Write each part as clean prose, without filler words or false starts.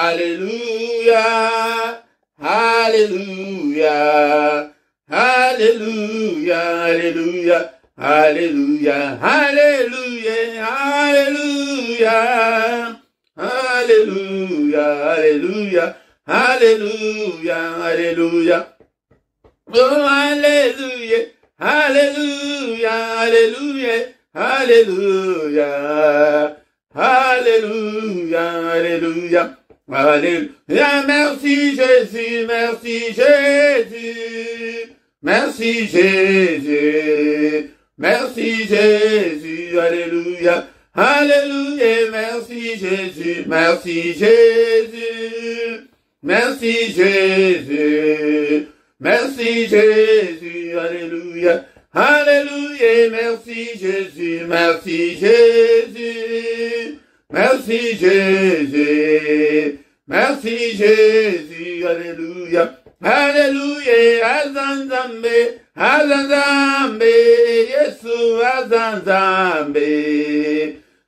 Alléluia, Alléluia, Alléluia, Alléluia, Alléluia, Alléluia, Alléluia, Alléluia, Alléluia, Alléluia, oh Alléluia, Alléluia, Alléluia, Alléluia, Alléluia, Alléluia, Alléluia, merci Jésus, merci Jésus, merci Jésus, merci Jésus, Alléluia, Alléluia, merci Jésus, merci Jésus, merci Jésus, merci Jésus, Alléluia, Alléluia, merci Jésus, merci Jésus, merci Jésus, merci Jésus, Alléluia, Alléluia, Azanzambe, Azanzambe, Yesu, Azanzambe,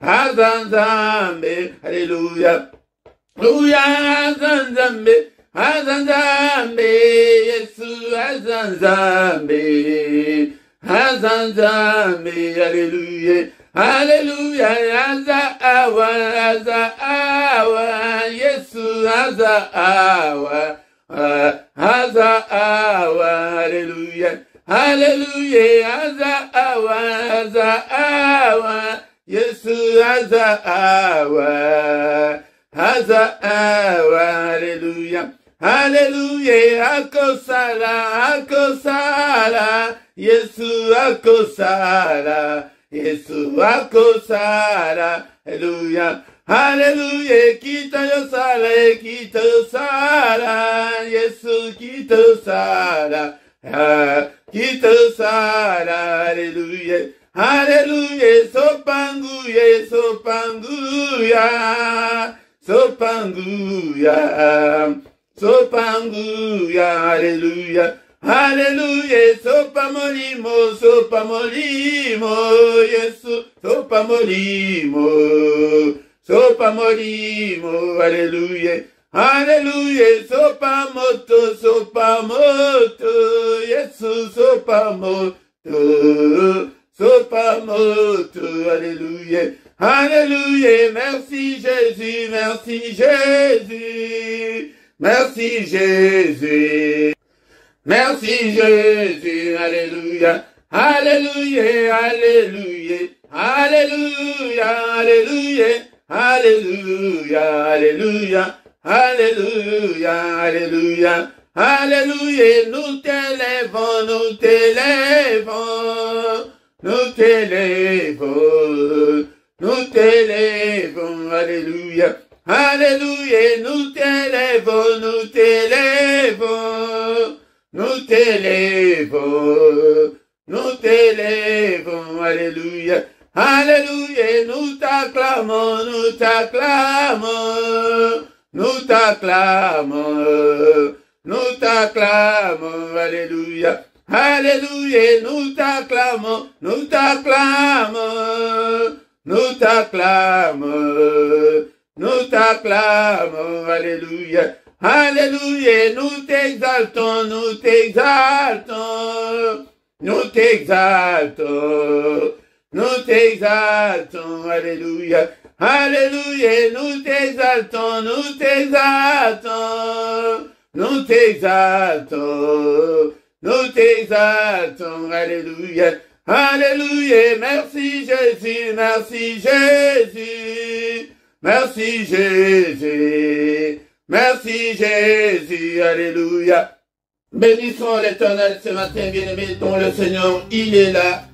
Azanzambe, Alléluia, Alléluia, Azanzambe, Azanzambe, Yesu, Azanzambe, Azanzambe, Alléluia, Alléluia, Azaawa, Azaawa, Yesu, Azaawa, Azaawa, Alléluia, Alléluia, Azaawa, Azaawa, Yesu, Azaawa, Azaawa, Alléluia, Alléluia, Akosala, Akosala, Yesu, Akosala, Yesu, Akosala, Alléluia, Alléluia, Kita Yosala, Kita Yosala, Yesu, Kita Yosala, Kita Yosala, Alléluia, Alléluia, Sopanguya, Sopanguya, Sopanguya, Sopanguya, Alléluia, Alléluia, Sopamolimo, Sopamolimo, Yesu, Sopamolimo, Sopamolimo, Alléluia, Alléluia, Sopamoto, Sopamoto, Yesu, Sopamoto, Sopamoto, Alléluia, Alléluia, merci Jésus, merci Jésus, merci Jésus, merci Jésus, Alléluia, Alléluia, Alléluia, Alléluia, Alléluia, Alléluia, Alléluia, Alléluia, Alléluia, Alléluia, nous t'élèvons, nous t'élèvons, nous t'élèvons, nous t'élèvons, Alléluia, Alléluia, nous t'élèvons, nous t'élèvons, nous t'élèvons, nous t'élèvons, Alléluia, Alléluia, nous t'acclamons, nous t'acclamons, nous t'acclamons, nous t'acclamons, Alléluia, Alléluia, nous t'acclamons, nous t'acclamons, nous t'acclamons, nous t'acclamons, Alléluia, Alléluia, nous t'exaltons, nous t'exaltons, nous t'exaltons, nous t'exaltons, Alléluia, Alléluia, nous t'exaltons, nous t'exaltons, nous t'exaltons, nous t'exaltons, Alléluia, Alléluia, merci Jésus, merci Jésus, merci Jésus, merci Jésus, Alléluia. Bénissons l'Éternel ce matin, bien-aimés, dont le Seigneur, il est là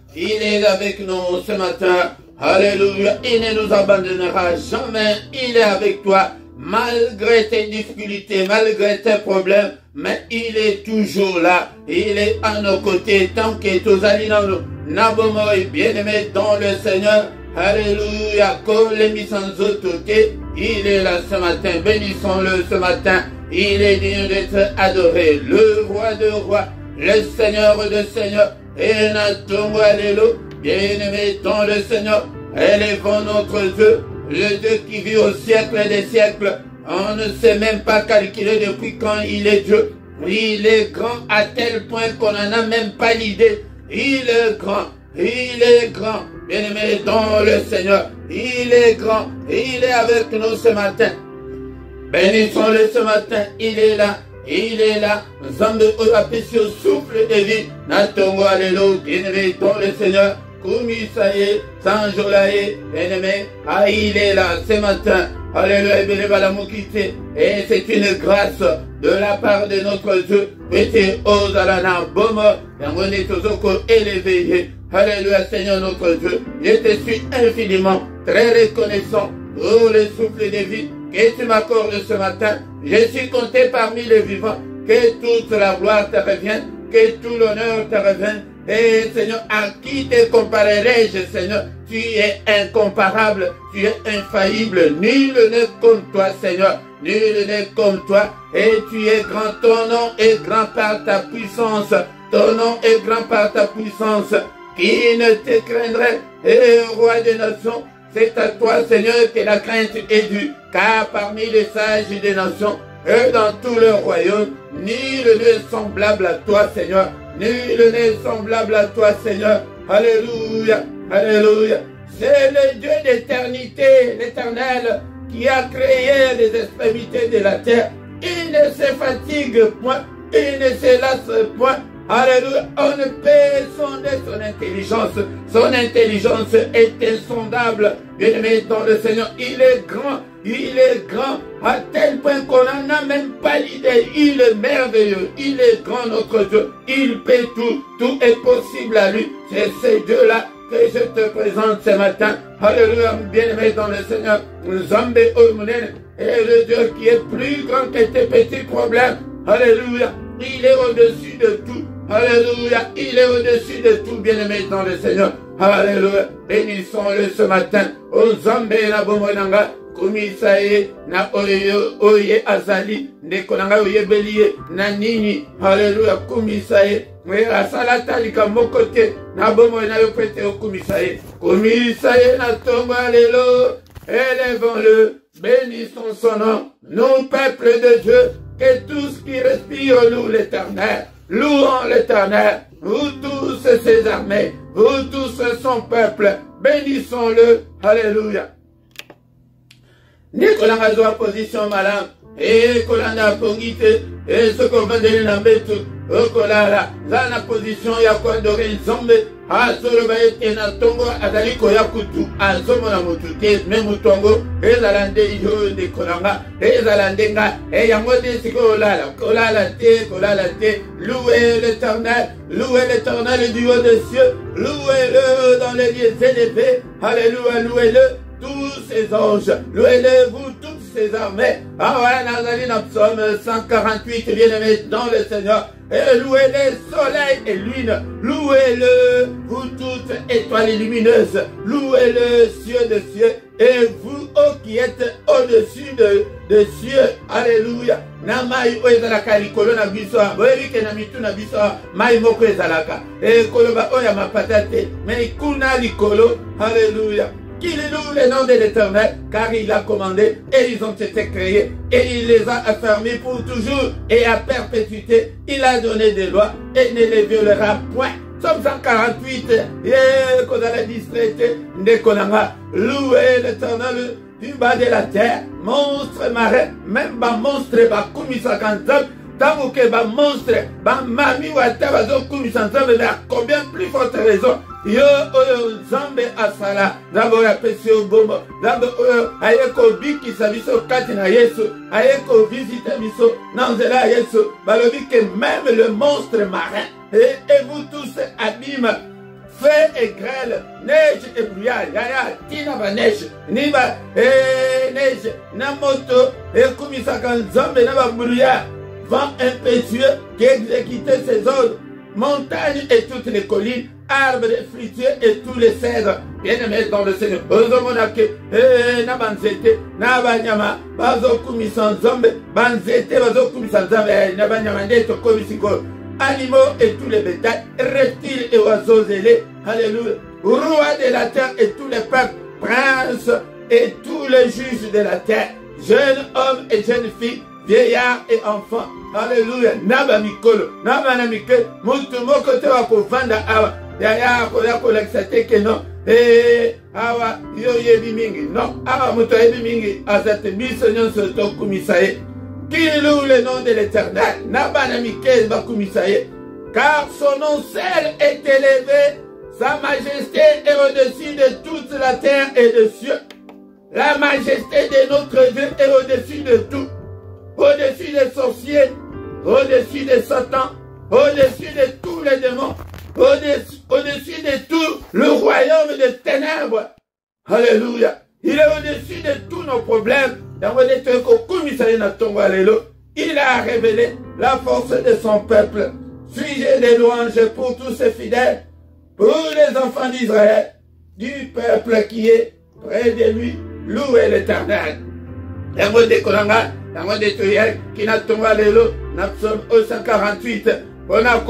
avec nous ce matin. Alléluia, il ne nous abandonnera jamais, il est avec toi, malgré tes difficultés, malgré tes problèmes, mais il est toujours là, il est à nos côtés, tant que tous allons nous, n'abomoi, bien-aimés dans le Seigneur. Alléluia, il est là ce matin, bénissons-le ce matin, il est digne d'être adoré, le roi de rois, le Seigneur de seigneurs, et notre Alléluia, bien-aimé dans le Seigneur, élevons notre Dieu, le Dieu qui vit au siècle des siècles, On ne sait même pas calculer depuis quand il est Dieu. Il est grand à tel point qu'on n'en a même pas l'idée. Il est grand. Il est grand. Bien-aimé dans le Seigneur. Il est grand. Il est avec nous ce matin. Bénissons-le ce matin. Il est là. Il est là. Nous sommes appréciés au souffle de vie. Natongo, alléluia. Bien-aimé dans le Seigneur. Kumisaye, Sanjolaye, bien-aimé. Ah, il est là ce matin. Alléluia, et c'est une grâce de la part de notre Dieu. Mettez aux alana bomo, et élevé. Alléluia, Seigneur notre Dieu. Je te suis infiniment très reconnaissant pour le souffle de vie que tu m'accordes ce matin. Je suis compté parmi les vivants. Que toute la gloire te revienne, que tout l'honneur te revienne. Et Seigneur, à qui te comparerai-je, Seigneur? Tu es incomparable, tu es infaillible. Nul n'est comme toi, Seigneur. Nul n'est comme toi. Et tu es grand, ton nom est grand par ta puissance. Ton nom est grand par ta puissance. Qui ne te craindrait, et roi des nations? C'est à toi, Seigneur, que la crainte est due. Car parmi les sages des nations, et dans tout le royaume, nul n'est semblable à toi, Seigneur. Nul n'est semblable à toi, Seigneur. Alléluia, alléluia. C'est le Dieu d'éternité, l'Éternel, qui a créé les extrémités de la terre. Il ne se fatigue point, il ne se lasse point. Alléluia, on ne peut sonder son intelligence. Son intelligence est insondable. Bien-aimé dans le Seigneur, il est grand à tel point qu'on n'en a même pas l'idée. Il est merveilleux, il est grand notre Dieu. Il peut tout, tout est possible à lui. C'est ces dieux-là que je te présente ce matin. Alléluia, bien-aimé dans le Seigneur. Zambé Omunen est le Dieu qui est plus grand que tes petits problèmes. Alléluia, il est au-dessus de tout. Alléluia, il est au-dessus de tout, bien-aimé dans le Seigneur. Alléluia, bénissons-le ce matin. O Zambé na bomonanga, kumisaye na oye azali, nekonanga oye belie na nini. Alléluia, kumisaye. Mwera salata lika mokote na bomona yo pete o kumisaye. Kumisaye na tongo alléluia. Élevons-le, bénissons son nom. Nous, peuple de Dieu, que tout ce qui respire loue l'Éternel. Louons l'Éternel, vous tous ses armées, vous tous son peuple, bénissons-le, alléluia. Nicolas a position malade, et Colanda Pongite, et ce qu'on va donner dans le tout, au Colala, dans la position, il y a quoi de raison, à Solobaï, et na Tongo, à Daliko Yakutu, à Zomona Motute, même Tongo, et Zalande, yo de Kolanga, et Zalandenga, et Yamode Sikolala, Kolala Te, louez l'Éternel du haut des cieux, louez-le dans les lieux élevés, alléluia, louez-le, tous ses anges, louez-le, vous toutes ses armées. Ah ouais, Nazarine, psaume 148, bien-aimé dans le Seigneur. Et louez le soleil et lune, louez-le, vous toutes étoiles lumineuses, louez-le, cieux de cieux, et vous, qui êtes au-dessus des cieux, alléluia. Namai oezalaka likolo na biso, boyebike na mitu na biso, mai moko ezalaka. Et koloba oya mapatate, mais kuna likolo, alléluia. Qu'il loue le nom de l'Éternel, car il a commandé, et ils ont été créés, et il les a affermis pour toujours, et à perpétuité, il a donné des lois, et ne les violera point. Somme 148, Kodala distraité, Nekonanga, louez l'Éternel du bas de la terre, monstre marin, même ba monstre ba kumisa kanzab, tant que ba monstre, ba mami wata bazo kumisa nzab, à combien plus forte raison, yo oyo Zambe asala, Zambe oyo apesi yo bombo, Zambe oyo ayeko biki sa biso kati na Yesu, ayeko visite biso na nzela ya Yesu, balobi que même le monstre marin, et vous tous abîmes, feu et grêle, neige et brouillard, yaya, tina ba neige, niba, neige, na moto, et kumisa kan Zambe na ba brouillard, vent impétueux qui exécutait ses ordres, montagnes et toutes les collines, arbres de fruitiers et tous les cèdres, bien-aimés dans le Seigneur. Ozomonake, na banzete, na banyama, bazo kumisa Nzambe, banzete, bazo kumisa Nzambe, na banyama ndeto komisiko, animaux et tous les bétails, reptiles et oiseaux ailés, alléluia, roi de la terre et tous les peuples, princes et tous les juges de la terre, jeune homme et jeune fille, vieillard et enfant. Alléluia. Naba mikolo, naba na mike, mutu moko te wa kovanda awa. Yaya kola kola kisate non. Awa yo yebi mingi. Non, awa mutu yebi mingi. Azate biso nyonso to kumisaye. Qu'il loue le nom de l'Éternel. Naba na mike ba kumisaye. Car son nom seul est élevé. Sa majesté est au-dessus de toute la terre et des cieux. La majesté de notre Dieu est au-dessus de tout. Au-dessus des sorciers, au-dessus de Satan, au-dessus de tous les démons, au-dessus de tout le royaume des ténèbres. Alléluia. Il est au-dessus de tous nos problèmes. Il a révélé la force de son peuple. Suis-je des louanges pour tous ses fidèles, pour les enfants d'Israël, du peuple qui est près de lui. Louez l'Éternel. Yango de Kolanga, yango de Toyel, qui n'a tombé l'élo, n'a psaume 148. On a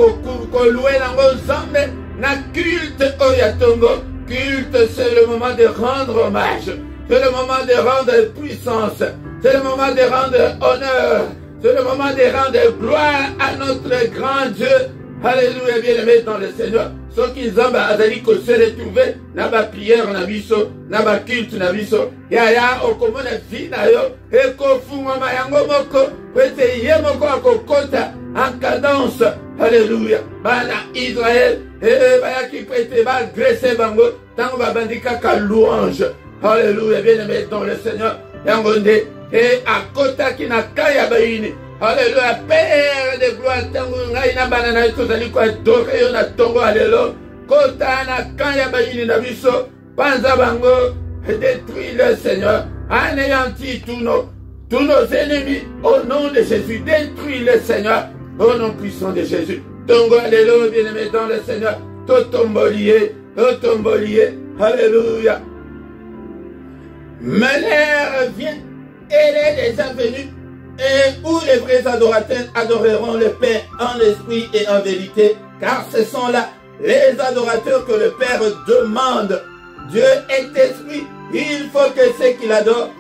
loué l'ango zambe, n'a culte oyatongo. Culte, c'est le moment de rendre hommage. C'est le moment de rendre puissance. C'est le moment de rendre honneur. C'est le moment de rendre gloire à notre grand Dieu. Alléluia, bien-aimé dans le Seigneur. Ceux qui zamba azali ko se retrouver na ba prière na biso, na ba culte na biso. Ya okomona vie na yo e ko funga mayango moko, kwete ye moko akokota en cadence. Alléluia. Bana Israël baya ki kwete ba graisser bango tango ba bandika ka louange. Alléluia, bien-aimé dans le Seigneur. Yangonde et akota ki na kaya baini. Alléluia, Père de gloire, tango ngai na banana tozali ko adorer yo na tongo alelo. Kota na kanya bayini na biso, panza bango, détruis le Seigneur, anéantis tous nos ennemis au nom de Jésus. Détruis le Seigneur au nom puissant de Jésus. Tongo alelo, bien-aimé dans le Seigneur. Totombolié, alléluia. Mais l'heure vient, elle est déjà venue. Et où les vrais adorateurs adoreront le Père en esprit et en vérité, car ce sont là les adorateurs que le Père demande. Dieu est esprit, il faut que ceux qui l'adorent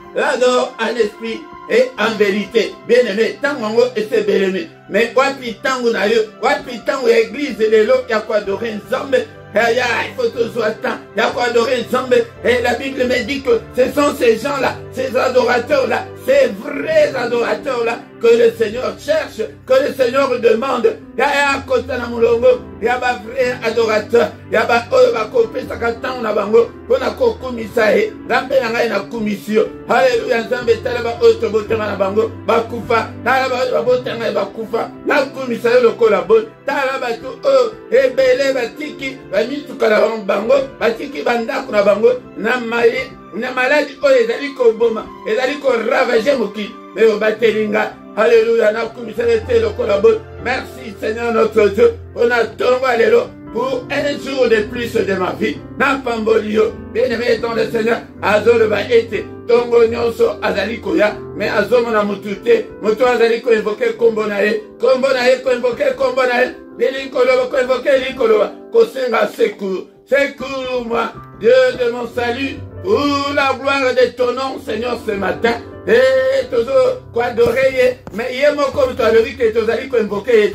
en esprit et en vérité. Bien-aimé, tango et c'est bien-aimé. Mais wapi tango na yo, wapi tango église les lots, y'a quoi adorer Nzambe. Il faut toujours attendre. Il y a quoi adorer Nzambe. Et la Bible me dit que ce sont ces gens-là, ces adorateurs-là, ces vrais adorateurs-là que le Seigneur cherche, que le Seigneur demande. Il y a un côté na mulongo, il y a un vrai adorateur. Il y a un oyo bakope sakatan na bango, pona kokumisae, rampe na ngai na kumisio. Alléluia, Nzambe talaba oto botema na bango, bakufa, talaba botema bakufa, na kumisae lokola bon, talaba tu o ebele batiki, bamituka na bango, batiki bandako na bango, na maladi oyo ezali koboma, ezali koravager mokili, mais obatelinga. Alléluia, na kumisae te lokola bon. Merci Seigneur notre Dieu, on a tongo alléluia. Pour un jour de plus de ma vie, n'a pas bolio, bien-aimé dans le Seigneur, azolo va ete, tongo nyonso azali koya, mais azomo na mutute, mutu azali ko invoquer kombo na ye, ko invoquer kombo na ye, linkolo ko invoquer linkolo, ko senga secours-moi, Dieu de mon salut, pour la gloire de ton nom, Seigneur, ce matin. Et toujours quoi adorer, mais il y a mon comme toi le vie que tu as invoqué,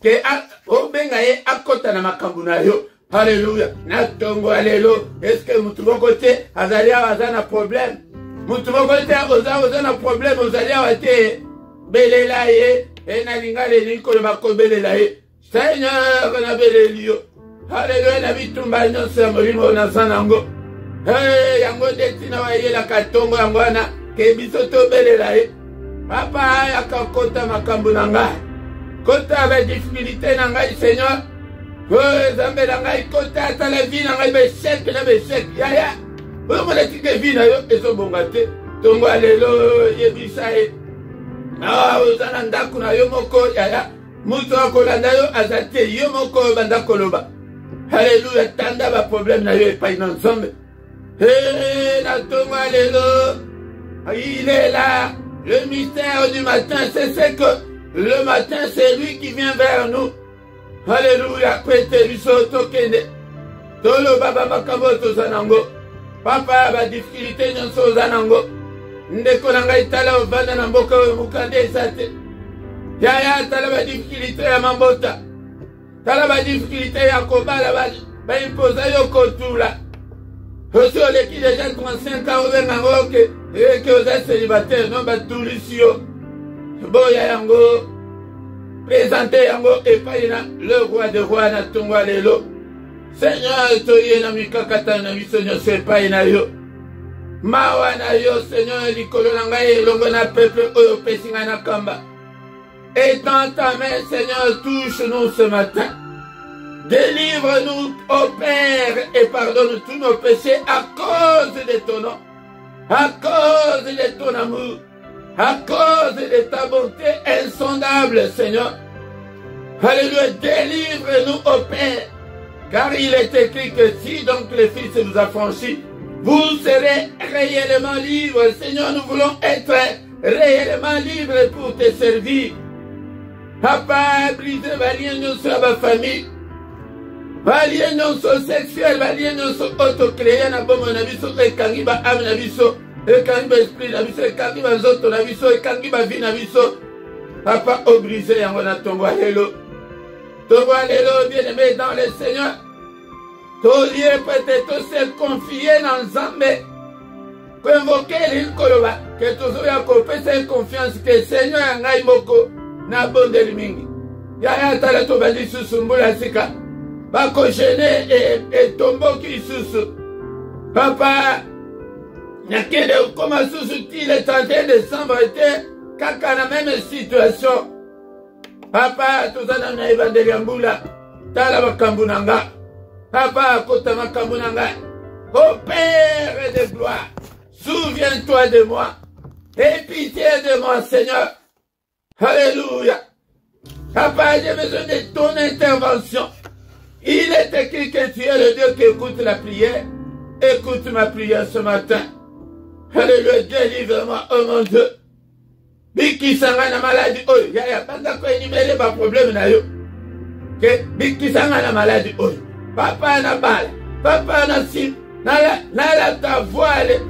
que obengaye akota na makambuna yo. Alléluia. Na tongo alléluia. Est-ce que mutu côté azalia azana problème? Mutu côté azana problème, azalia wate belela ye, et na lingale liko ba ko belela ye. Seigneur na belelio. Alléluia, na bitumba nyonso molimo na sanango. Yango detina wa ye la katongo yangwana. Que bisoto belela ye. Papa yakakota makambo na ngai. Kota ba difficulté na ngai Seigneur. Nzambe na ngai kota ata la vie na ngai beshek na beshek. Ya. Omona tike vie na yo ezobonga te. Tongo alelo yebisa ye. Ozana ndako na yo moko ya. Mutu akolanda yo azate yo moko banda koloba. Alléluia, tanda ba problème na yo epai na Nzambe. Na tongo alelo. Il est là, le mystère du matin, c'est ce que le matin, c'est lui qui vient vers nous. Alléluia, kwete biso tokende. Tolo baba makambo tozanango. Papa ba difficulté nyonso zanango. ndeko na ngai tala ovanda na mboka oyo mokanda eza te. Yaya tala badifficulté ya mambota, tala badifficulté ya kobala baimpoza yo kotula. Osi oleki deja 35 ans obenga ngo ke oza célibataire non batulisi yo. Boya yango présente yango epai na le roi de roi na tongwa lelo. Seigneur toye na mikakata na biso nyonso epai na yo. Mawa na yo Seigneur likolo na ngai elongo na peuple oyo opesi ngai na kamba. Étends ta main Seigneur, touche-nous ce matin. Délivre-nous, ô Père, et pardonne tous nos péchés à cause de ton nom, à cause de ton amour, à cause de ta bonté insondable, Seigneur. Alléluia, délivre-nous, ô Père, car il est écrit que si donc le Fils vous a franchi, vous serez réellement libres. Seigneur, nous voulons être réellement libres pour te servir. Papa, brise les liens sur ma famille. Balien nyonso sexuel, balien nyonso autocréé na bomo na biso, ekangi ba âme na biso, ekangi ba esprit na biso, ekangi ba nzoto na biso, ekangi ba vie na biso. Papa, obrisé yango na tongo lelo. Tongo lelo, bien-aimé dans le Seigneur. Tolier peut-être se confier dans Nzambe. Pour invoquer l'ilkoloba, que toujours ya kopesa confiance que Seigneur ngai moko na bonde mingi. Ya tala to bandi susumbula sika. Bako gêné et tombeau qui sous. Papa, n'akende comment sous-il est en train de s'embêter, kaka la même situation. Papa, tout ça dans la evangeliambula, tala makambunanga. Papa, kota makambunanga. Ô Père de gloire, souviens-toi de moi. Aie pitié de moi, Seigneur. Alléluia. Papa, j'ai besoin de ton intervention. Il est écrit que tu es le Dieu qui écoute la prière. Écoute ma prière ce matin. Alléluia, délivre-moi, oh mon Dieu. Biki sanga na maladie, oh, yaya, panda ko énumérer pas problème na yo. Que biki sanga na maladie, oh. Papa na bala, papa na sim, na la ta voile,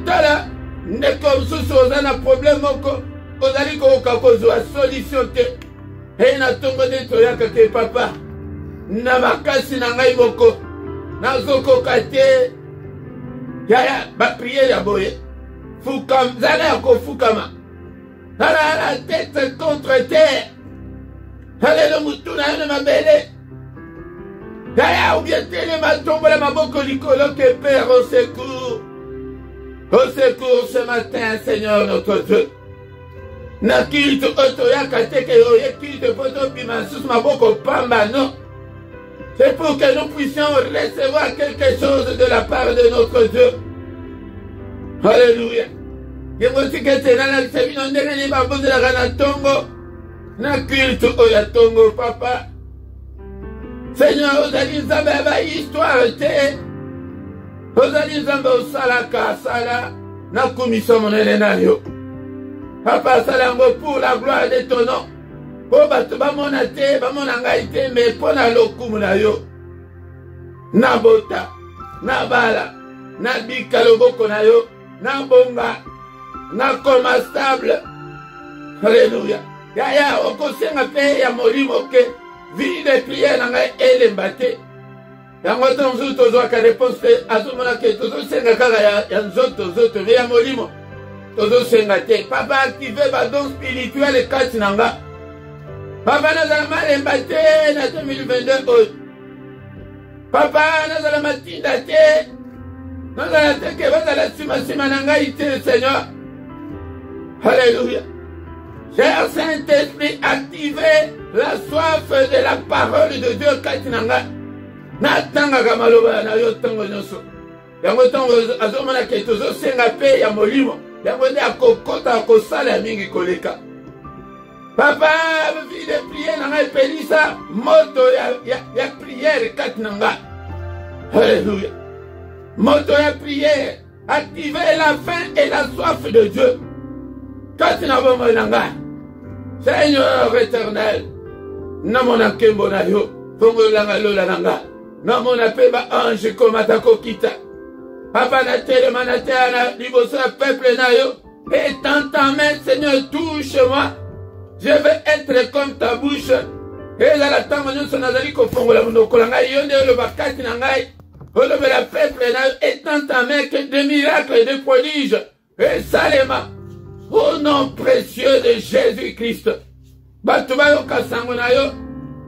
tala, ne comme sous na problème oko, ozali ko kakozwa solution te. Et na tongo de toyaka ke papa. Na makasi na ngai moko nazokoka te yaya bapriere ya boye fukam zala ya kofukama nala la tête contre terre alelo mutu na yo na mabele yaya obietele matombola maboko likolo ke Père au secours ce matin Seigneur notre Dieu na kitu otoyaka te ke oye kitu poto bima sus maboko pamba non. C'est pour que nous puissions recevoir quelque chose de la part de notre Dieu. Alléluia. Je vous dis que c'est dans la vie, on n'est pas besoin de la tongo. Na culte oya tongo, papa. Seigneur, vous allez nous avoir histoire, vous allez nous avoir salaka, sala. Na commission mon élenario. Papa, salango pour la gloire de ton nom. Po bato bamona te, bamona ngai te, mais pona lokumu na yo. Na bota, na bala, na bika loboko na yo, na bonga, na koma stable. Alléluia. Yaya, okosenga pe ya molimo ke, vie de prière na ngai elemba te. Yango tonzu tozwa ka réponse te, azomona ke tozo senga kaka ya nzoto zoto, ve ya molimo. Tozo senga te. Papa active ba don spirituel kati na nga. Papa nazala malemba te na 2022 oyo. Papa nazala matinda te. Nazala te ke bazala sima na ngai te Seigneur. Alléluia. Cher Saint-Esprit, activez la soif de la parole de Dieu kati na ngai. Natangaka maloba na yo tango nyonso. Yango tango azomona ke tozo senga pe ya molimo. Yango nde akokota akosala mingi koleka. Papa, vie de prière n'a pas ça, moto ya prière kati nanga. Alléluia. Moto ya prière, activez la faim et la soif de Dieu. Kati na bomo nanga. Seigneur éternel, namona kembo na yo, fongo langa lola nanga. Namona peba ange komata kokita. Papa na telema na terre na liboso ya peuple na yo. Et dans ta main, Seigneur, touche-moi. Je veux être comme ta bouche. Et là, la tama nyonso nazali kofongola monoko na ngai, yo nde oloba kati na ngai. Olobela peuple na yo, et dans ta main que de miracles et de prodiges. Et salema. Au nom précieux de Jésus-Christ. Batubayo kasango na yo.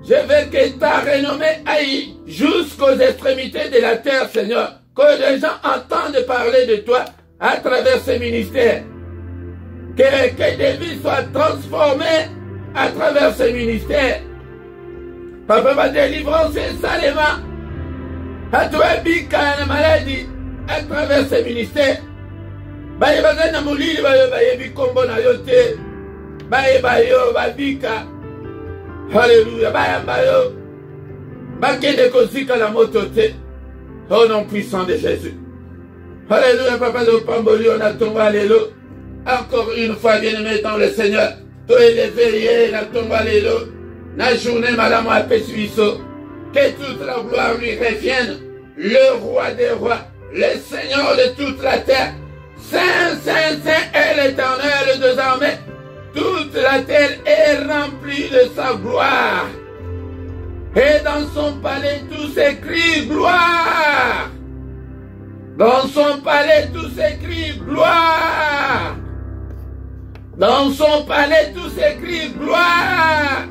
Je veux que ta renommée aille jusqu'aux extrémités de la terre, Seigneur. Que les gens entendent parler de toi à travers ces ministères. Que des vies soient transformées à travers ces ministères. Papa, ma délivrance est salement. À toi, bika la maladie à travers ces ministères. Baye bazana mulili baye bikombo na yote. Baye bayo babika. Alléluia. Baye bayo. Bakende kosika la motote. Au nom puissant de Jésus. Alléluia, papa de Pamboli, on a tombé alléluia. Encore une fois, bien-aimé dans le Seigneur. Toi et les veillés, on a tombé alléluia. La journée, madame, a fait suisseau. Que toute la gloire lui revienne. Le roi des rois, le Seigneur de toute la terre. Saint, Saint, Saint est l'Éternel désormais. Toute la terre est remplie de sa gloire. Et dans son palais, tout s'écrit gloire. Dans son palais, tout s'écrit gloire. Dans son palais, tout s'écrit gloire.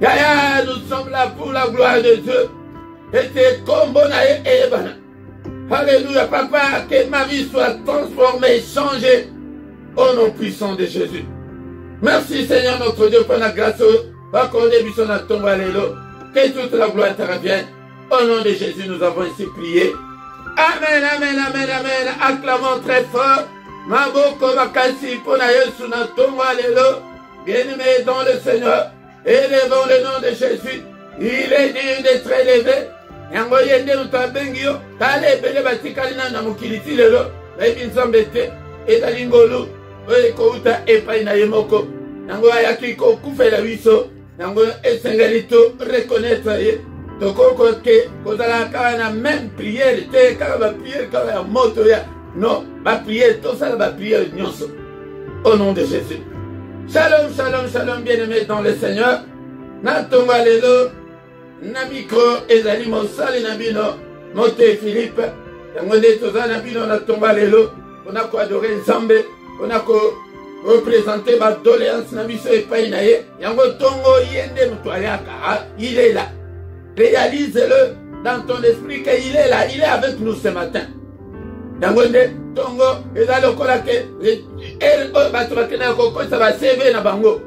Yaya, nous sommes là pour la gloire de Dieu. Et c'est comme Bonaï et Ebana. Alléluia, papa, que ma vie soit transformée, changée au nom puissant de Jésus. Merci Seigneur notre Dieu pour la grâce. Que toute la gloire te revienne. Au nom de Jésus, nous avons ici prié. Amen, amen, amen, amen. Acclamons très fort. Maboko Bakasi Pona Yesu na Tongo Alléluia. Bien-aimé dans le Seigneur. Élevons le nom de Jésus. Il est digne d'être élevé. Yango yende utabengio. Kale bele batikali na mukiliti lelo. Baby nzambete. Ezali ngolu. Oye kouta epai na yemoko. Yango ayaki ko kufela wiso. Yango esengalito reconnaître ye. Toko ke kozala kala na même prière. Te kala ba prière kala ya moto ya. Non, ma prière, tout ça va prière nyonso. Au nom de Jésus. Shalom, shalom, shalom, bien-aimés dans le Seigneur. Natonga lelo. Na micro ezali mosali na bino mote Philippe yango nde toza na bino na tomba lelo mpona koadore Nzambe mpona korepresente badoléance na biso epai na ye yango ntongo ye nde moto ayaka il est là. Réalise-le dans ton esprit qu'il est là, il est avec nous ce matin. Yango nde ntongo eza lokola ke bato bakenda kokosa baseve na bango.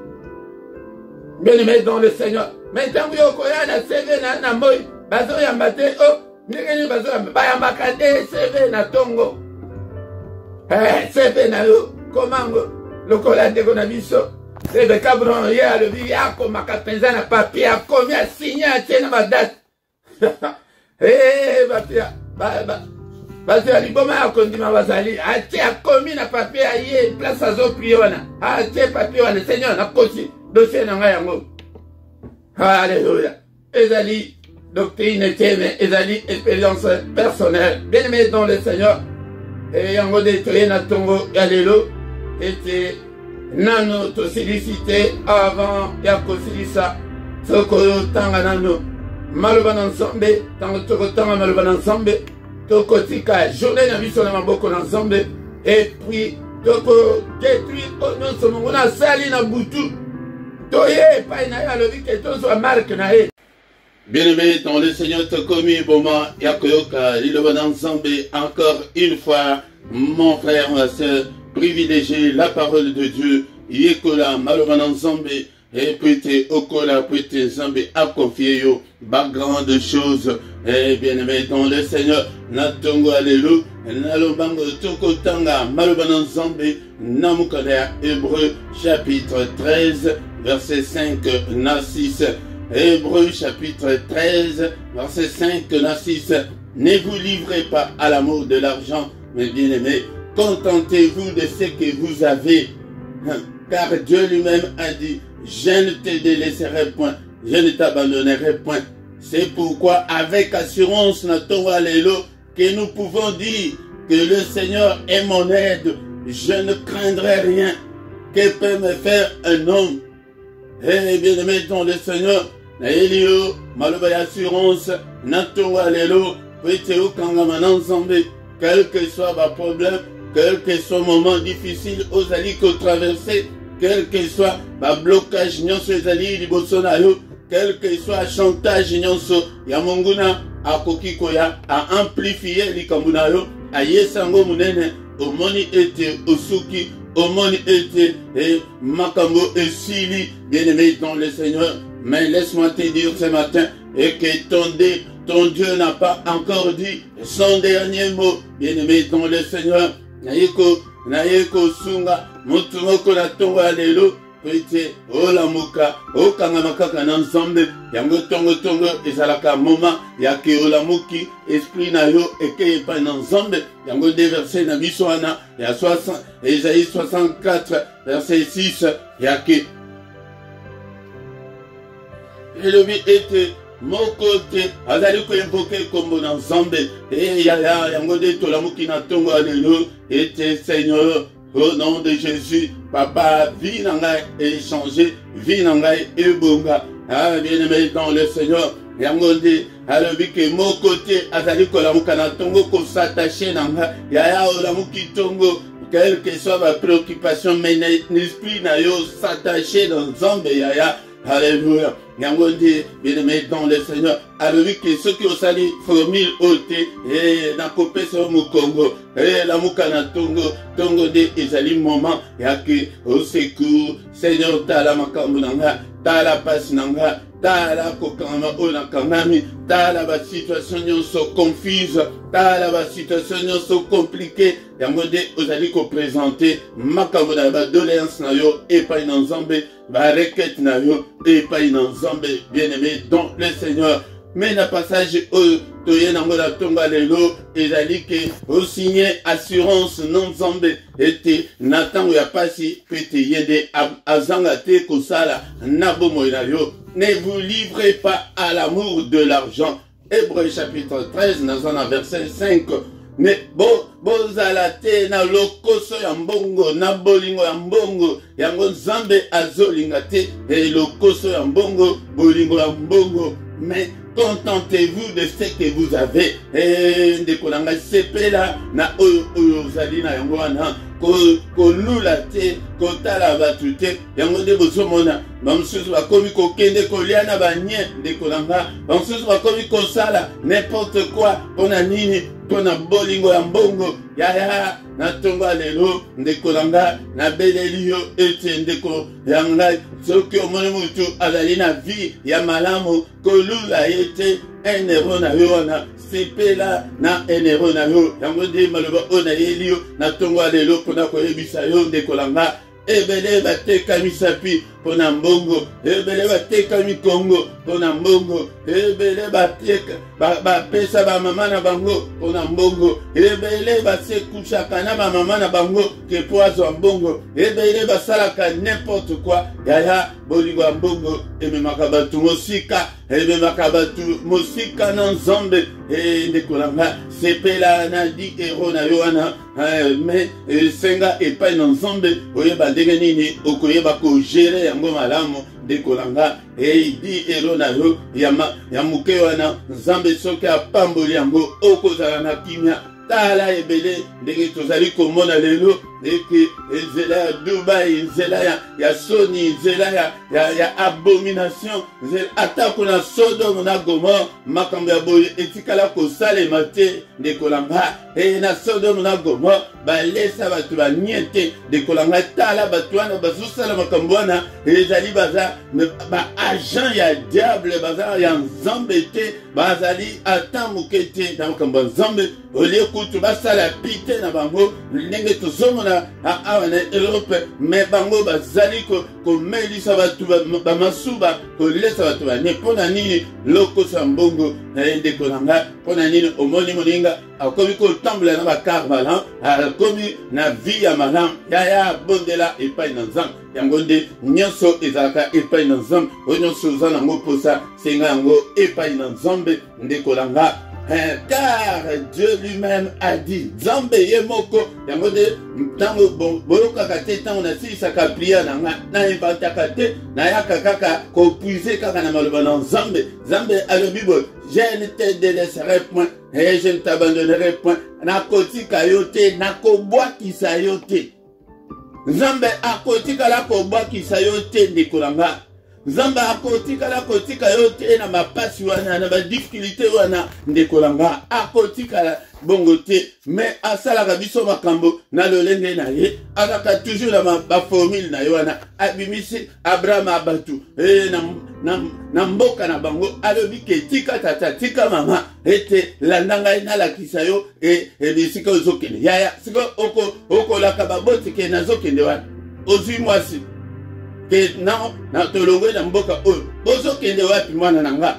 Bien-aimés dans le Seigneur. Mais tant que vous avez un CV na moi, bazo yambate oh, n'engeni bazo bayambaka de CV na tongo. CV na yo komango lokola de kona biso. Sebe kabron ya le bi yako makapenza na papier akomi a signé tena ma date. Papier bazo ya liboma akondima bazali ati akomi na papier aye place azo prier wana. Ati papier wana Seigneur na kosi dossier na nga yango. Alléluia. Ezali, doctrine, thème, ezali, expérience personnelle. Bien-aimé dans le Seigneur. Et yango détruit na tongo alléluia. Et nano to félicité avant ya kosilisa. Soko tanga nano. Maloban ensemble. Tango toko tanga maloban ensemble. Toko tika journée na biso na maboko ensemble. Et puis toko détruit au nom de mon na sali na butu. Bien-aimé dans le Seigneur, te commis moment, Yakoyoka, il va ensemble encore une fois, mon frère, ma soeur, privilégier la parole de Dieu, Yekola, Maloban ensemble, et puis Okola, puis ensemble, à confier yo, pas grande chose, et bien-aimé dans le Seigneur, Natongo, alléluia, Nalobango, Tokotanga, Maloban ensemble, Namukada, Hébreu, chapitre 13, verset 5, na 6. Hébreu chapitre 13, verset 5, na 6. Ne vous livrez pas à l'amour de l'argent, mes bien-aimés. Contentez-vous de ce que vous avez. Car Dieu lui-même a dit, je ne te délaisserai point, je ne t'abandonnerai point. C'est pourquoi avec assurance, alléluia, que nous pouvons dire que le Seigneur est mon aide. Je ne craindrai rien. Que peut me faire un homme? Eh bien aimé dans le Seigneur, na elio, maloba assurance, nato alelo, peteo kangama ensemble, quel que soit ma problème, quel que soit moment difficile, aux alliés qu'on traverser, quel que soit ma blocage, nyonso ezali liboso na yo, quel que soit chantage nyonso, ya monguna, akoki koya, a amplifier likambuna yo, a yesango munene, omoni ete osuki, omoni ete makambo esili, bien-aimé dans le Seigneur. Mais laisse-moi te dire ce matin, et que ton Dieu n'a pas encore dit son dernier mot, bien-aimé dans le Seigneur. Naïko sunga, mutumoko na tongo alelo, pete, ola muka, okanga makaka ensemble, yango tongo, ezalaka moma, yake ola muki, esprit na yo, eke pa ensemble, yango déversé na bisoana, ya 60, Esaïe 64, verset 6, yake. Et le but était, mon côté, azali ko invoquer comme ensemble, et yango de tola muki na tongo alelo, était Seigneur, au nom de Jésus, Papa, vie n'engaille et changer, vie n'engaille et bonga. Ah, bien-aimé dans le Seigneur, yangonde, alobi que mon côté, azali ko la mukana tongo ko s'attacher n'engaille, yaya o la muki tongo, quelle que soit ma préoccupation, mais l'esprit n'a yo s'attacher dans Zambé, yaya. Alléluia. Yangondi, bien-aimé dans le Seigneur. Alobi que ceux qui ont sali formule ôte, et n'a copé sur mon Congo, et la mukana tongo de ezali moment, yaki au secours, Seigneur, ta la makambu nanga, ta la passe nanga, ta la kokama ona kanami, ta la situation nyonso confuse, ta la situation nyonso compliquée, yangondi ozali ko présenter makambu na ba doléance na yo et pas une ensemble, ba requête na yo et pas une ensemble, bien-aimé dans le Seigneur. Mais le passage où toye nango la tomba lelo ezali ke au signé assurance non zambé était Nathan ya pasi pete yende azanga te kosala nabo moinayo. Ne vous livrez pas à l'amour de l'argent. Hébreux chapitre 13 dans verset 5. Mais bozala te na lokoso ya mbongo na bolingo ya mbongo yango Nzambe azolinga te e lokoso ya mbongo bolingo ya mbongo. Mais contentez-vous de ce que vous avez. Et de kolanga sepela na oyo zali na yango wana ko lula te kotala batu te yango de bozomona bamususu bakomi kokende kolia na banye de kolanga bamususu bakomi kosala n'importe quoi pona nini pona bolingo ya mbongo yaya na tonga lelo ndeko nanga na beleli yo ete ndeko yanga soki omoni mutu azali na vie ya malamu kolula ete enero na yo wana sepela na enero na yo yango nde maloba ona yeli yo na tonga lelo pona koyebisa yo ndeko nanga ebele batekami sapi pona mbongo ebele batekami kongo pona mbongo ebele bapesa bamama na bango pona mbongo ebele basekushaka na bamama na bango ke po azwa mbongo ebele basalaka n'importe quoi yaya bolingo ya mbongo ememaka batu mosika ememaka batu mosika na Nzambe ndeko nanga sepela na di ero na yo wana mais senga epai na Nzambe oyeba ndenge nini okoyeba kogere yango malamu ndeko nanga di ero na yo ya muke wana Nzambe soki apamboli yango okozala na kimia tala ebele ndenge tozali komona lelo eke nzela ya Dubai nzela ya soni nzela ya abomination atako na Sodome na Gomorrhe makambo ya boye etikala kosalema te ndeko nanga na Sodome na Gomorrhe balesa bato baniete ndeko nanga tala bato wana bazosala makambo wana ezali baza baagent ya diable baza ya Nzambe te bazali ata moke te na makambo ya Nzambe olie kutu basala pite na bango ndenge tozomona awa na Europe me bango bazali komelisa batu bamasuba kolesa batu bane mpona nini lokosa mbongo na ye ndeko nanga mpona nini omoni moninga akomi kotambola na bakar malam akomi na vi ya malam yaya bondela epai na Nzambe yango nde nyonso ezalaka epai na Nzambe oyo nyonso oza nango mposa senga yango epai na Nzambe ndeko nanga car Dieu lui-même a dit, Zambe yemoko, yangode, tango boyoka kate, tango na si saka pria na inventa kate, na yaka kaka, ko puise kaka na maloba na Zambe, Zambe a le Bible, je ne te délaisserai point, et je ne t'abandonnerai point, na koti kayote, na kobwa kisayote. Zambe a koti kala kobwa kisayote ndikulanga. Zamba akotika la kotika yote na mapasi wana na ba difficulté wana ndekolanga akotika la bongote mais asala kabiso makambo na lolenge na ye akaka toujours na ba formule na wana abimisi Abraham abatu na mboka na bango alobi ke tika tata tika mama ete landanga na la kisayo bisika ozokende yaya siko oko la kababoti ke nazokende wana ozwi mwasi que non, na tolongwe na mboka oyo bozo kende wapi mwana nanga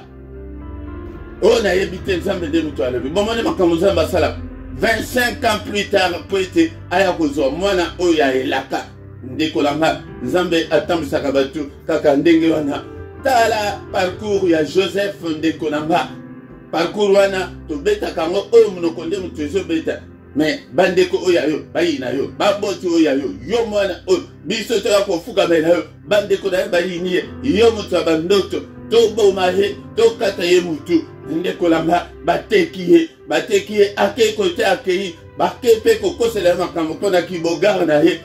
o na yebite nzambe de mutu alobi bomone makambo nzambe asala 25 ans plus tard po ete aya kozwa mwana oyo ya elaka ndekolanga nzambe atambwisaka batu kaka ndenge wana tala parcours ya Joseph ndekolanga parcours wana tobetaka yango oyo monoko nde mutu ezobeta mais bandeko oyayo bayina yo baboti oyayo yo mwana oyo biso toya kofuka bela yo bandeko na yo bayini yo mutu ya bandoto toboma ye tokata ye mutu ndeko langa bateki ye ake kote akei bake pe kokosela makambo mpona kibogar na ye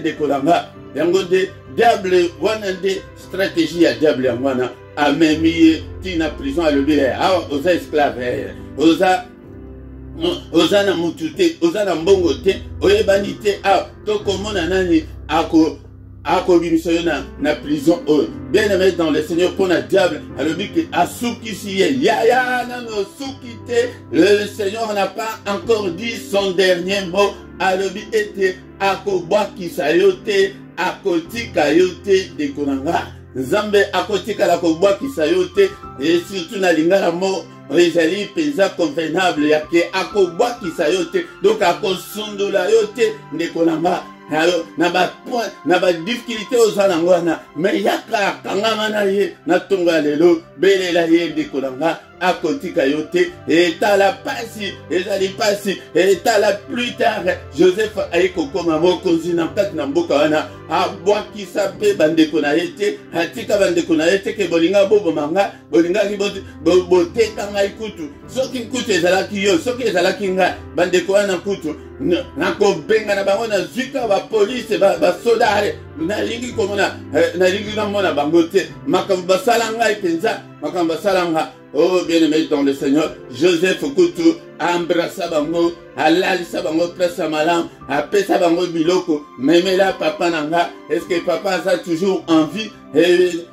ndeko langa yango nde diable wana nde stratégie ya diable yango wana amemi ye tina prison alobi awa oza esclave oza na mutu te oza na mbongo te oyebani te tokomona nani akobimisa yo na prison oyo bien aimé dans le Seigneur mpona diable alobi ke asukisi ye yaya nano osuki te le Seigneur n'a pas encore dit son dernier mot alobi ete akobwakisa yo te akotika yo te ndeko na nga nzambe akotikala kobwakisa yo te et surtout na lingala mo ezali penza convenable yake akobwakisa yo te donc akosundola yo te ndeko na nga na ba difficulté oza nango wana me yaka akangama na ye na tongo ya lelo belela ye ndeko na nga akotika yo te etala pasi ezali pasi etala plus tard Joseph aye kokoma mokonzi na kati na mboka wana abwakisa mpe bandeko na ye te atika bandeko na ye te ke bolinga bobomanga bolingaki boteka ngai kutu soki kutu ezalaki yo soki ezalaki ngai bandeko wana kutu nakobenga na bango na zwika bapolisi basodare nalingi komona nalingi namona bango te makambo basala ngai mpenza makambo basala nga. Oh bien-aimé dans le Seigneur, Joseph Kutu embrassa bango, alalisa bango place à malam, apesa bango biloko, memela papa nanga, est-ce que papa a toujours envie?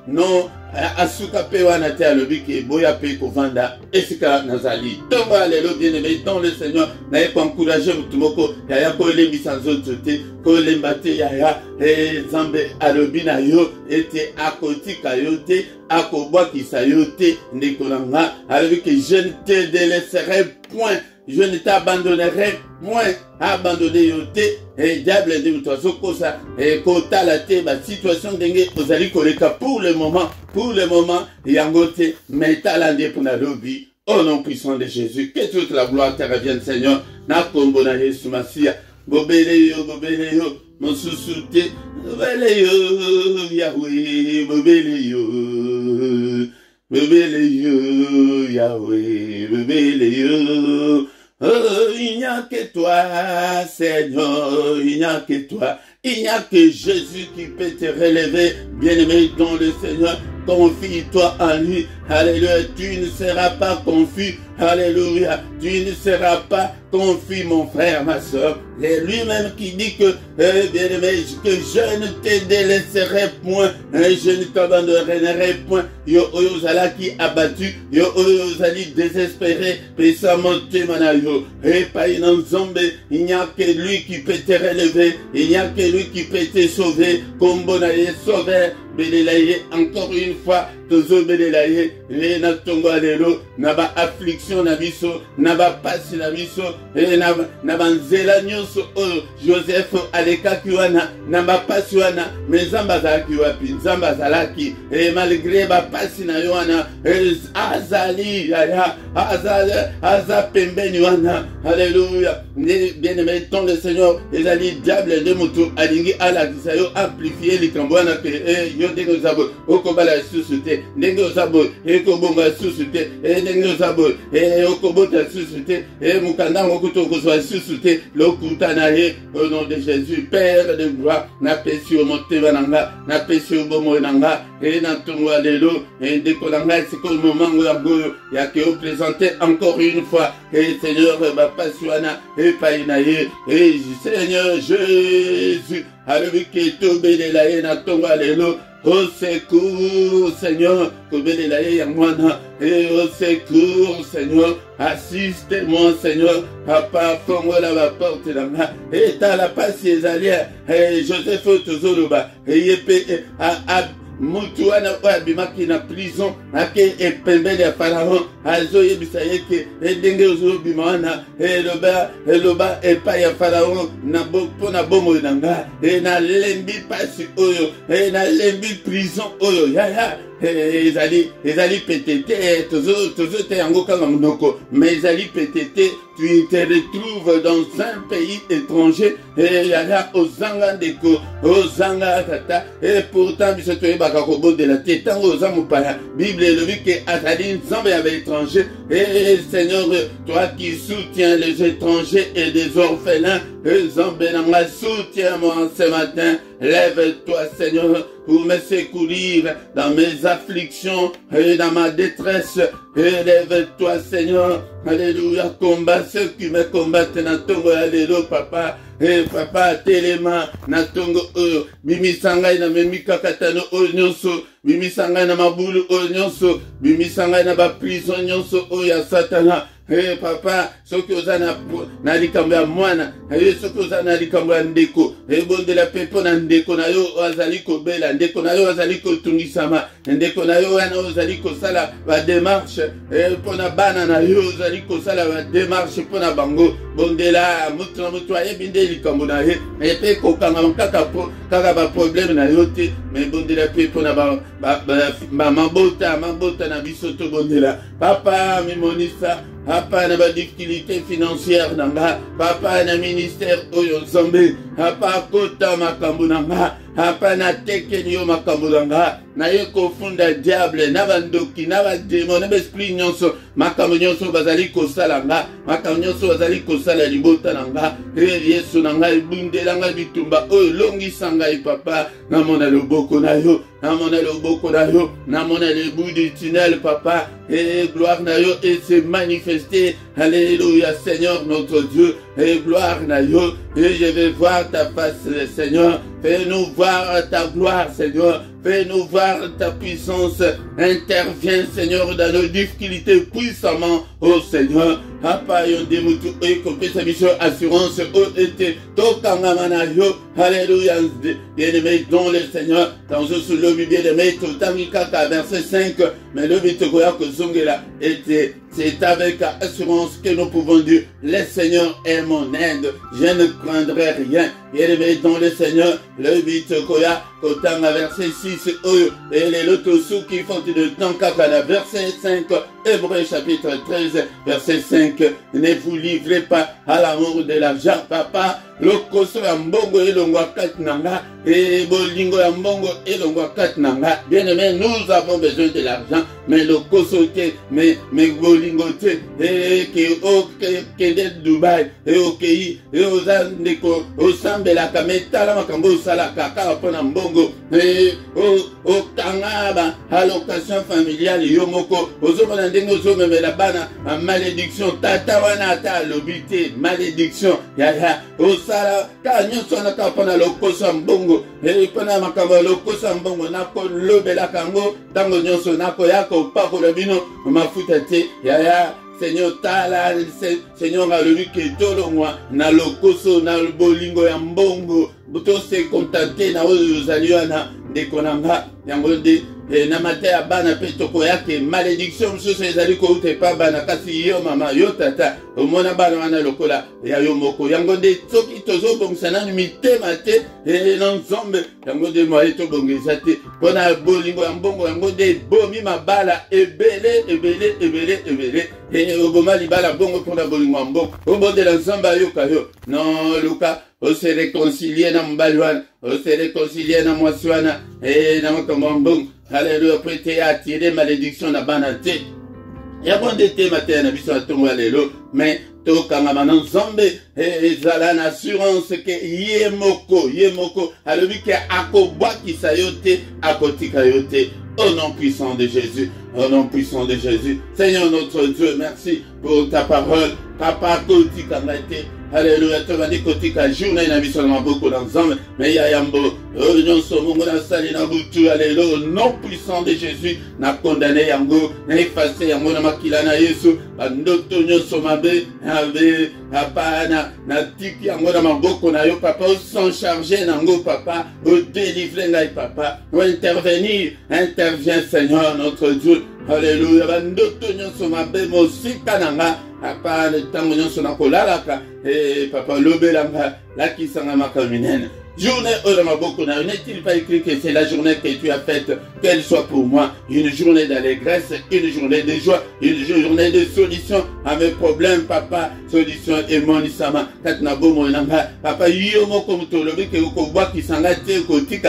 Non, asuka pe wana te alobi ke boya pe kovanda esika nazali. Tongo alelo bien-aimé dans le Seigneur, naye ko encourager mutu moko, yaya ko lembisa nzoto te, ko lembate yaya, Zambe alobi na yo ete akotika yo te, akobwakisa yo te ndeko na nga alobi que je ne te délaisserai point, je ne t'abandonnerai point, abandonner yo te et diable de toi sokosa et kotala te ba situation ndenge ozali koleka pour le moment yango te metala nde pona lobi au nom puissant de Jésus que toute la gloire te revienne Seigneur na kombo na Yesu Masia bobele yo mosusu te bobele yo Yahweh bobele yo Yahweh bobele yo. Oh, il n'y a que toi, Seigneur, il n'y a que toi. Il n'y a que Jésus qui peut te relever, bien-aimé dans le Seigneur. Confie-toi en lui. Alléluia. Tu ne seras pas confus. Alléluia. Tu ne seras pas confus, mon frère, ma soeur. C'est lui-même qui dit que, bien-aimé, que je ne te délaisserai point. Je ne t'abandonnerai point. Yo oyozala qui abattu. Yo oyozali désespéré. Pesa monte manayo. Et pas une zombe. Il n'y a que lui qui peut te relever. Il n'y a que lui qui peut te sauver. Kombo na ye sauver. belelaye encore une fois tozo belelaye e na tongo lelo na ba affliction na biso na ba pasi na biso e na banzela nyonso oyo Joseph alekaki wana na ba pasi wana mais Nzambe azalaki wapi Nzambe azalaki e malgré ba pasi na yo wana azali aza pembeni wana alléluia bien aimé ton le Seigneur ezali diable de mutu alingi alakisa yo amplifier likambo wana ke yo ndenge ozabo okobala susu te ndenge ozabo ekobonga susu te ndenge ozabo okobota susu te mukanda mokuto okozwa susu te lokuta na ye au nom de Jésus Père de gloire napesi yo motema na nga napesi yo bomoi na nga na ntongo ya lelo ndeko na ngai sikoyo momango yango ya ke opresente encore une fois Seigneur bapasi wana epai na ye Seigneur Jésus alobi ke tobelela ye na ntongo ya lelo au secours, Seigneur, et au secours, Seigneur, assiste-moi, Seigneur, papa, fongola la porte de la et t'as la passe, Joseph Tozoloba, et mutu wana abimaki na prison ake epembele ya Pharaon azoyebisa ye ke ndenge ozobima wana eloba epai ya Pharaon mpo na bomoi na nga nalembi pasi oyo nalembi prison oyo yaya ezali petete tozote yango kanga monoko mais ezali petete tu te retrouves dans un pays étranger yaya ozanga ndeko ozanga tata et pourtant biso toyebaka kobondela te ntango oza mopaya Bible elobi ke azali Nzambe ya baétranger et Seigneur toi qui soutiens les étrangers et les orphelins Nzambe nanga soutiens-moi ce matin lève-toi Seigneur pour me secourir dans mes afflictions et dans ma détresse. Élève-toi, Seigneur. Alléluia. Combat ceux qui me combattent. Natongo, alléluia, papa. Papa, telema. Natongo, bimisangai na memika katano, nyonso. Bimisangai na mabulu, nyonso. Bimisangai na ba prison, nyonso, ya satana. Papa, soki oza na likambo ya mwana, soki oza na likambo ya ndeko, ebondela pe mpo na ndeko na yo azali kobela, ndeko na yo azali kotungisama, ndeko na yo wana ozali kosala ba démarche, mpo na bana na yo ozali kosala ba démarche mpo na bango, bondela mutu na mutu ayebi nde likambo na ye, epe kokanga kaka ba problème na yo te, mais bondela pe mpo na mabota na biso to bondela. Papa mimonisa Papa na ba difficulté financière nanga, papa na ministère oyo Nzambe, papa kota makambo nanga, papa na tekeni yo makambo nanga, na ye kofunda diable, na bandoki, na ba démon, na ba esprit nyonso, makambo nyonso bazali kosala nga, makambo nyonso bazali kosala libota nanga, Yesu nanga ibundela nga bitumba oyo longisa ngai papa, na mona loboko na yo, na mona loboko na yo, na mona le bout du tunnel papa, et gloire na yo et se manifester, alléluia Seigneur notre Dieu, et gloire na yo, et je vais voir ta face Seigneur, fais-nous voir ta gloire Seigneur, fais-nous voir ta puissance, interviens Seigneur dans nos difficultés puissamment, oh Seigneur, Papa yo demutu ekopesa biso assurance o ete tokanga mana yo, alléluia, bien-aimé dans le Seigneur, dans ce lobby bien-aimé, totami kaka verset 5, mais le bitokoya kozongela était, c'est avec assurance que nous pouvons dire, le Seigneur est mon aide, je ne craindrai rien, bien-aimé dans le Seigneur, le bitokoya kotanga verset 6, et les lotosu qui font de temps kaka verset 5, Hébreu chapitre 13, verset 5, ne vous livrez pas à l'amour de l'argent, papa. Lokoso ya mbongo elongwa kati nanga, et bolingo ya mbongo elongwa kati nanga. Bien aimé, nous avons besoin de l'argent, mais lokoso te, mais bolingo te, et kende Dubai, et okei, et ozandeko, osambela kametala makambo sala kaka pona mbongo, et okangaba, allocation familiale yomoko, ozomona ndenge ozomemela bana, malédiction, tata wana ata lobite, malédiction, yaya, sala ka nyonso na ka pona lokosa mbongo e pona makambo lokosa mbongo na ko lobela kango tango nyonso na ko yako pakola bino mafuta te ya Seigneur tala Seigneur alobi ke tolongwa na lokoso na bolingo ya mbongo buto se contenter na oyo zaliwana dekonanga yango de na mate ya bana pe tokoyake malédiction mosusu ezali kouta epa bana kasi yo mama yo tata omona bana wana lokola ya yo moko yango nde soki tozobongisa nanu mitema te na nzambe yango nde moye tobongisa te mpona bolingo ya mbongo yango nde ebomi mabala ebele oboma libala bongo mpona bolingo ya mbongo obondela nzambe ayoka yo non luka ose réconcilier na mobali wana ose réconcilier na mwasi wana na makambo ya mbongo Alléluia, pour te attirer malédiction na bana te. Ya bonde te matin na biso atongo lelo, mais to kangama na nzambe ezala na assurance ke ye moko alobi ke akobwakisa yo te akotika yo te. Au nom puissant de Jésus, au nom puissant de Jésus. Seigneur notre Dieu, merci pour ta parole. Papa kotika ngate. Alléluia, tu vas dire kotika journée na biso na beaucoup d'ensemble, mais ya yambo nyonso mungu na sali na butu. Alléluia, au nom puissant de Jésus na condamné yango na effacer yango na makila na Yesu bandoto nyonso mabe ave apana na tiki yango na maboko na yo papa sans charger nango papa au délivrer ngai papa ou intervenir intervient Seigneur notre Dieu. Alléluia, bandoto nyonso mabe mosika nanga papa le tango nyonso na kolalaka papa lobelanga lakisanga makaminene. Journée n'est-il pas écrit que c'est la journée que tu as faite, qu'elle soit pour moi une journée d'allégresse, une journée de joie, une journée de solution à mes problèmes, papa, solution et mon isama, katnabo monanga, papa, yomo comme to lobi ke uko bwa kisangate, koti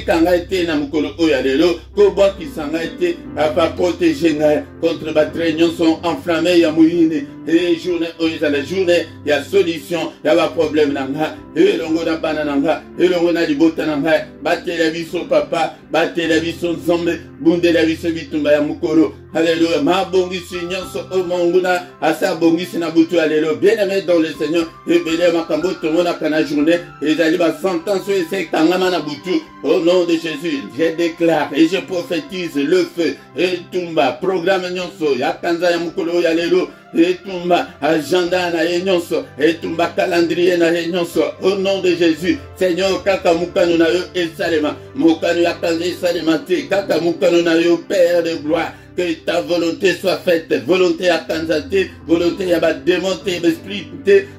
kangate na mukolo oyalelo, ko bwa kisangate, papa, protéger ngai contre battre nyonso enflammé ya mouine, et journée oyza la journée, ya solution, ya ba problème nanga, et longo na banananga, et longo na libota nanga, batte la biso papa, batte la biso nzambe, bunde la biso bitumba ya mukolo. Alléluia, ma bongisi nyonso o monguna, asa bongisi na butu, alléluia, bien-aimé dans le Seigneur, et béné makambo tomona kana journée, et zali ba sentence et c'est kangama na butu, au nom de Jésus, je déclare et je prophétise le feu, et tumba, programme nyonso, ya kanza ya mukolo ya lelo, et tumba, agenda na ye nyonso, et tumba calendrier na ye nyonso, au nom de Jésus, Seigneur, kaka mukano na yo esalema, mukano ya kanza esalema te, kaka mukano na yo Père de gloire, que ta volonté soit faite, volonté à kanzate, volonté à démonter l'esprit,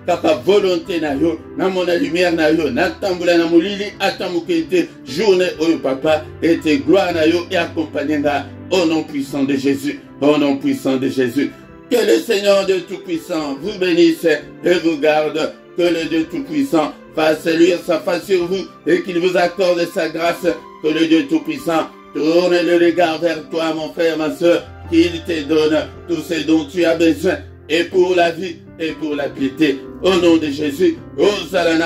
kaka volonté na yo, na mona lumière na yo, na tambula na mulili, atamukete, journée au papa, et tes gloires na yo, et accompagnera au nom puissant de Jésus, au nom puissant de Jésus. Que le Seigneur de Tout-Puissant vous bénisse et vous garde, que le Dieu Tout-Puissant fasse luire sa face sur vous, et qu'il vous accorde sa grâce, que le Dieu Tout-Puissant tourne le regard vers toi, mon frère, ma soeur, qu'il te donne tout ce dont tu as besoin, et pour la vie, et pour la piété. Au nom de Jésus, osala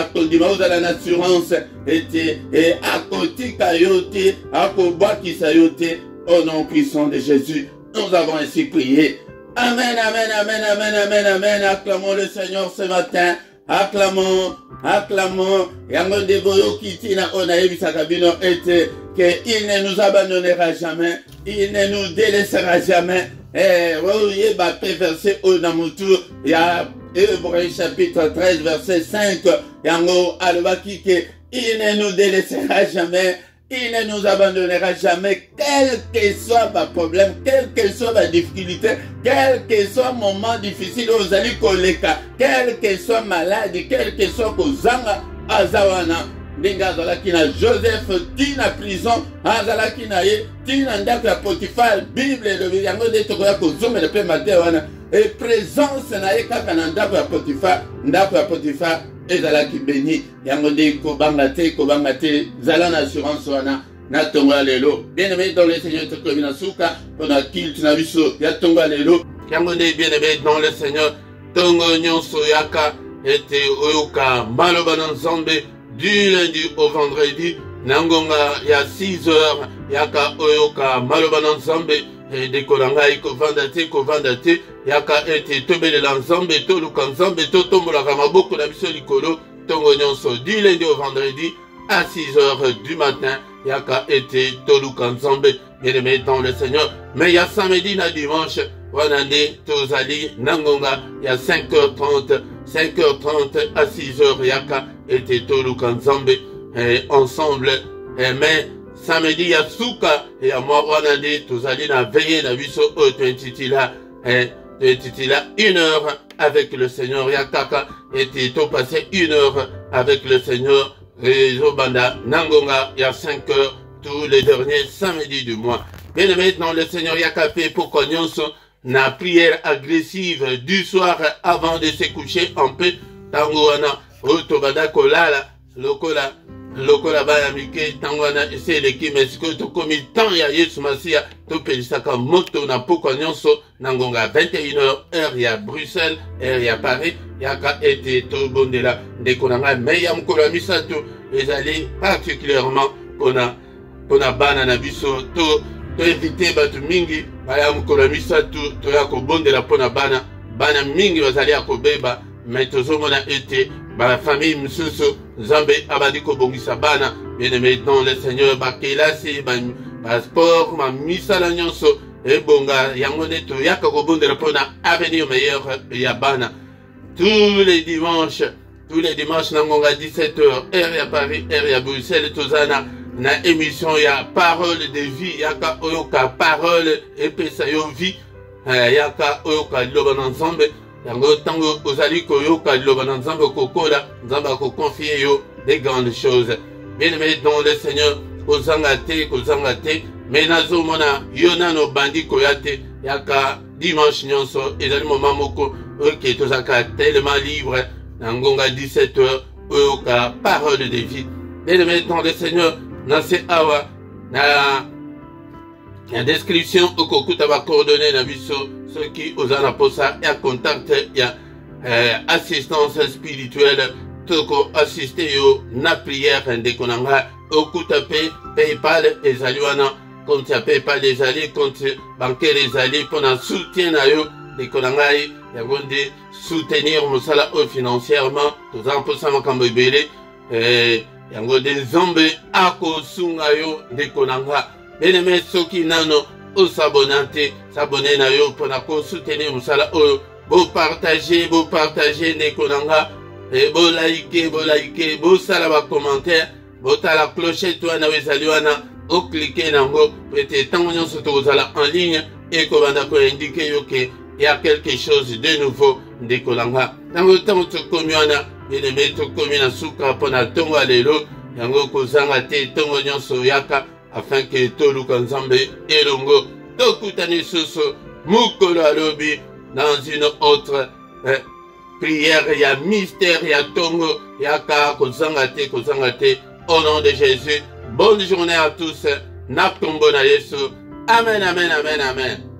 assurance, et à côté kayote, à koba kisayote, au nom puissant de Jésus, nous avons ainsi prié. Amen, amen, amen, amen, amen, amen. Acclamons le Seigneur ce matin. Acclamons, acclamons. Yango de boyo kitina onaïbi sakabino ete que il ne nous abandonnera jamais, il ne nous délaissera jamais. Oui, verset au Namutu, il y a Hébreux chapitre 13 verset 5. Yango alobaki que il ne nous délaissera jamais. Il ne nous abandonnera jamais, quel que soit ma problème, quel que soit ma difficulté, quel que soit moment difficile aux ali koleka, quel que soit maladie, quel que soit kozanga azawana. Ndinga zalaki na Joseph tina prison, azalaki na ye tina ndako ya Potiphar, Bible le yango de tokoya kozomela pe matewana et présence na ye kaka na ndako ya Potiphar, ezalaki béni yango de kobanga te zala na assurance wana na tonga lelo. Bien-aimé dans le Seigneur tokobi na suka pona kilt na biso ya tonga lelo yango de bien-aimé dans le Seigneur tongo nyonso yaka ete oyoka maloba na nzambe du lundi au vendredi nangonga ya 6 heures yaka oyoka maloba na nzambe de kolanga kovanda te yaka ete tobelela nzambe toluka nzambe totombolaka maboko na biso likolo tongo nyonso du lundi au vendredi à 6 heures du matin yaka ete toluka nzambe. Bien-aimé dans le Seigneur, mais ya samedi na dimanche wanande tozali nangonga ya 5h30 à 6h yaka ete toluka nzambe ensemble mais samedi ya suka ya mwa wana nde tozali na veille na biso oyo tointitula 1 heure avec le Seigneur ya kaka ete to passer 1 heure avec le Seigneur ezobanda nangonga ya 5 heures tous les derniers samedis du mois. Bien aimé dans le Seigneur ya kapé pour nyonso na prière agressive du soir avant de se coucher en paix tango wana oyo tobanda kolala lokola baya mike tango wana eseleki mesiko tokomi temps ya Yesu Masiya topelisaka moto na pokwa nyonso na ngonga 21h heure ya Bruxelles heure ya Paris yaka ete tobondela ndeko na ngai me ya mokolo ya misato ezali particulièrement pona bana na biso to éviter bato mingi baya mokolo ya misato toya kobondela pona bana mingi bazali ya kobeba me tozomona ete ba famille misusu Nzambe abandi kobongisa bana bien-aimé dans le Seigneur bakelasi ba sport ma misala nyonso ebonga yango nde toyaka kobondela mpona avenir meilleur ya bana tous les dimanches na ngonga 17h heure ya Paris heure ya Bruxelles tozana na émission ya parole de vie yaka oyoka parole epesa yo vie yaka oyoka liloba na Nzambe yango tango ozali koyoka liloba na Nzambe kokola Nzambe akoconfie yo des grandes choses. Bien aimé dans le Seigneur kozanga te mais nazomona yo nano bandi koyate yaka dimanche nyonso ezali moment moko ok tozaka tellement libre na ngonga 17h oyoka parole de vie. Bien aimé dans le Seigneur nase awa na description okokuta ba coordonnées na biso ceux qui osana posa ya contact ya assistance spirituelle toko assister yo na prière ndeko na nga okuta pe PayPal ezali wana compte ya PayPal ezali compte bancaire ezali pona soutien na yo ndeko na ngai yango nde soutenir mosala o financièrement toza mposa makambo ebele yango nde Nzambe akosunga yo ndeko na nga bien-aimé soki nano osabonate sabone na yo pona ko soutenir mosala oyo bo partager ndeko na nga bo like bo sala ba commentaire bo tala clochette wana ezali wana o cliquer nango peut-être tango nyonso tozala en ligne et kobanda ko indiquer yo que il y a quelque chose de nouveau ndeko na nga tango tokomi wana bien-aimé tokomi na suka pona tongo alelo yango kozanga te tongo nyonso yaka afin que toluka Nzambe elongo tokutani susu mukolo alobi dans une autre prière ya mystère ya tongo yaka kozanga te au nom de Jésus. Bonne journée à tous na kombo na Yesu. Amen.